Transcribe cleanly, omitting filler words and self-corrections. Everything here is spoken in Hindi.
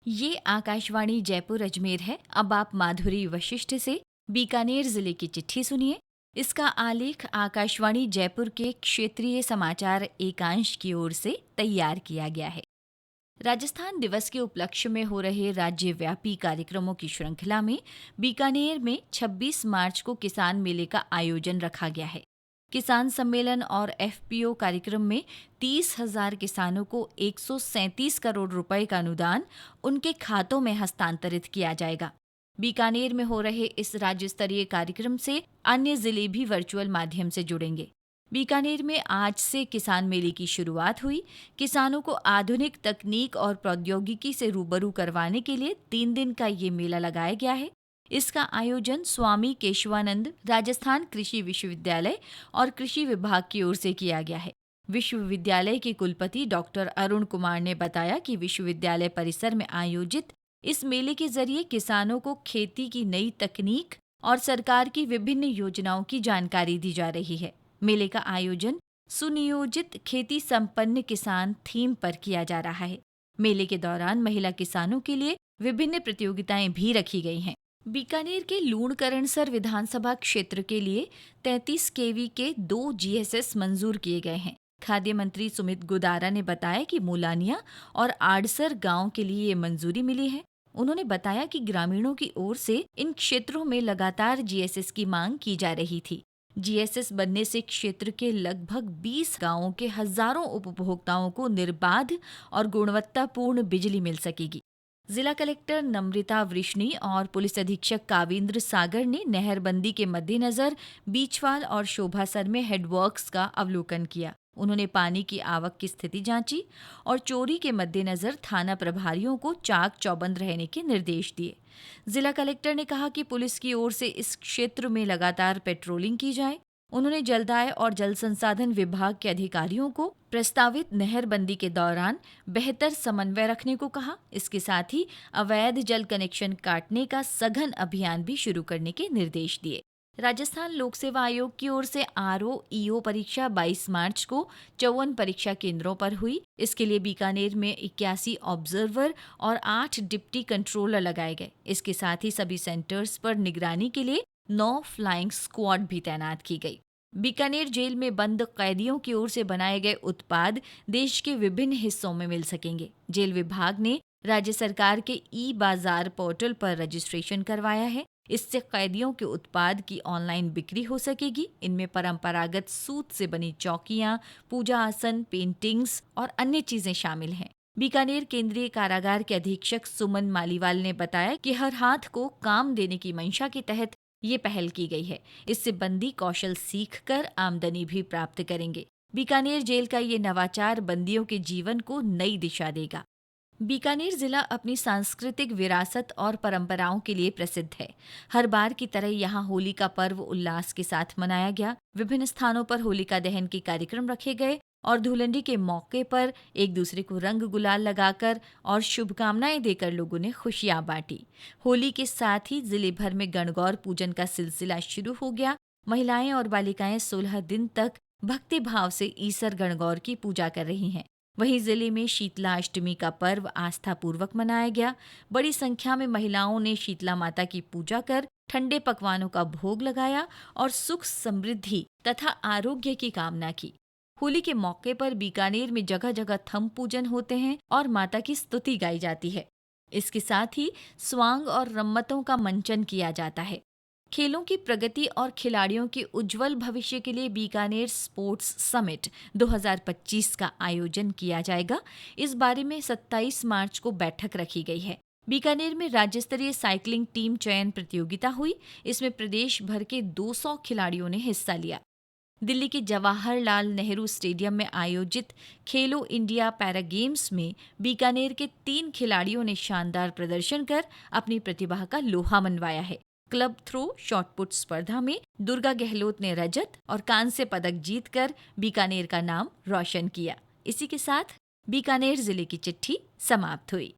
ये आकाशवाणी जयपुर अजमेर है। अब आप माधुरी वशिष्ठ से बीकानेर जिले की चिट्ठी सुनिए। इसका आलेख आकाशवाणी जयपुर के क्षेत्रीय समाचार एकांश की ओर से तैयार किया गया है। राजस्थान दिवस के उपलक्ष्य में हो रहे राज्यव्यापी कार्यक्रमों की श्रृंखला में बीकानेर में 26 मार्च को किसान मेले का आयोजन रखा गया है। किसान सम्मेलन और एफपीओ कार्यक्रम में 30,000 किसानों को 137 करोड़ रुपए का अनुदान उनके खातों में हस्तांतरित किया जाएगा। बीकानेर में हो रहे इस राज्य स्तरीय कार्यक्रम से अन्य जिले भी वर्चुअल माध्यम से जुड़ेंगे। बीकानेर में आज से किसान मेले की शुरुआत हुई। किसानों को आधुनिक तकनीक और प्रौद्योगिकी से रूबरू करवाने के लिए 3 दिन का ये मेला लगाया गया है। इसका आयोजन स्वामी केशवानंद राजस्थान कृषि विश्वविद्यालय और कृषि विभाग की ओर से किया गया है। विश्वविद्यालय के कुलपति डॉक्टर अरुण कुमार ने बताया कि विश्वविद्यालय परिसर में आयोजित इस मेले के जरिए किसानों को खेती की नई तकनीक और सरकार की विभिन्न योजनाओं की जानकारी दी जा रही है। मेले का आयोजन सुनियोजित खेती संपन्न किसान थीम पर किया जा रहा है। मेले के दौरान महिला किसानों के लिए विभिन्न प्रतियोगिताएं भी रखी गई हैं। बीकानेर के लूणकरणसर विधानसभा क्षेत्र के लिए 33 केवी के 2 जीएसएस मंजूर किए गए हैं। खाद्य मंत्री सुमित गुदारा ने बताया कि मुलानिया और आड़सर गांव के लिए ये मंजूरी मिली है। उन्होंने बताया कि ग्रामीणों की ओर से इन क्षेत्रों में लगातार जीएसएस की मांग की जा रही थी। जीएसएस बनने से क्षेत्र के लगभग 20 गांवों के हजारों उपभोक्ताओं को निर्बाध और गुणवत्तापूर्ण बिजली मिल सकेगी। जिला कलेक्टर नम्रिता वृष्णी और पुलिस अधीक्षक काविंद्र सागर ने नहरबंदी के मद्देनजर बीचवाल और शोभासर में हेडवर्क्स का अवलोकन किया। उन्होंने पानी की आवक की स्थिति जांची और चोरी के मद्देनजर थाना प्रभारियों को चाक चौबंद रहने के निर्देश दिए। जिला कलेक्टर ने कहा कि पुलिस की ओर से इस क्षेत्र में लगातार पेट्रोलिंग की जाए। उन्होंने जलदाय और जल संसाधन विभाग के अधिकारियों को प्रस्तावित नहरबंदी के दौरान बेहतर समन्वय रखने को कहा। इसके साथ ही अवैध जल कनेक्शन काटने का सघन अभियान भी शुरू करने के निर्देश दिए। राजस्थान लोक सेवा आयोग की ओर से आरओ ईओ परीक्षा 22 मार्च को 54 परीक्षा केंद्रों पर हुई। इसके लिए बीकानेर में 81 ऑब्जर्वर और 8 डिप्टी कंट्रोलर लगाए गए। इसके साथ ही सभी सेंटर्स पर निगरानी के लिए 9 फ्लाइंग स्क्वाड भी तैनात की गई। बीकानेर जेल में बंद कैदियों की ओर से बनाए गए उत्पाद देश के विभिन्न हिस्सों में मिल सकेंगे। जेल विभाग ने राज्य सरकार के ई बाजार पोर्टल पर रजिस्ट्रेशन करवाया है। इससे कैदियों के उत्पाद की ऑनलाइन बिक्री हो सकेगी। इनमें परंपरागत सूत से बनी चौकियां, पूजा आसन, पेंटिंग्स और अन्य चीजें शामिल हैं। बीकानेर केंद्रीय कारागार के अधीक्षक सुमन मालीवाल ने बताया कि हर हाथ को काम देने की मंशा के तहत ये पहल की गई है। इससे बंदी कौशल सीखकर आमदनी भी प्राप्त करेंगे। बीकानेर जेल का ये नवाचार बंदियों के जीवन को नई दिशा देगा। बीकानेर जिला अपनी सांस्कृतिक विरासत और परंपराओं के लिए प्रसिद्ध है। हर बार की तरह यहाँ होली का पर्व उल्लास के साथ मनाया गया। विभिन्न स्थानों पर होलिका दहन के कार्यक्रम रखे गए और धुलंडी के मौके पर एक दूसरे को रंग गुलाल लगाकर और शुभकामनाएं देकर लोगों ने खुशियां बांटी। होली के साथ ही जिले भर में गणगौर पूजन का सिलसिला शुरू हो गया। महिलाएं और बालिकाएं 16 दिन तक भक्ति भाव से ईसर गणगौर की पूजा कर रही हैं। वहीं जिले में शीतला अष्टमी का पर्व आस्थापूर्वक मनाया गया। बड़ी संख्या में महिलाओं ने शीतला माता की पूजा कर ठंडे पकवानों का भोग लगाया और सुख समृद्धि तथा आरोग्य की कामना की। होली के मौके पर बीकानेर में जगह जगह थंब पूजन होते हैं और माता की स्तुति गाई जाती है। इसके साथ ही स्वांग और रम्मतों का मंचन किया जाता है। खेलों की प्रगति और खिलाड़ियों के उज्जवल भविष्य के लिए बीकानेर स्पोर्ट्स समिट 2025 का आयोजन किया जाएगा। इस बारे में 27 मार्च को बैठक रखी गई है। बीकानेर में राज्य स्तरीय साइकिलिंग टीम चयन प्रतियोगिता हुई। इसमें प्रदेश भर के 200 खिलाड़ियों ने हिस्सा लिया। दिल्ली के जवाहरलाल नेहरू स्टेडियम में आयोजित खेलो इंडिया पैरा गेम्स में बीकानेर के 3 खिलाड़ियों ने शानदार प्रदर्शन कर अपनी प्रतिभा का लोहा मनवाया है। क्लब थ्रो शॉटपुट स्पर्धा में दुर्गा गहलोत ने रजत और कांस्य पदक जीतकर बीकानेर का नाम रोशन किया। इसी के साथ बीकानेर जिले की चिट्ठी समाप्त हुई।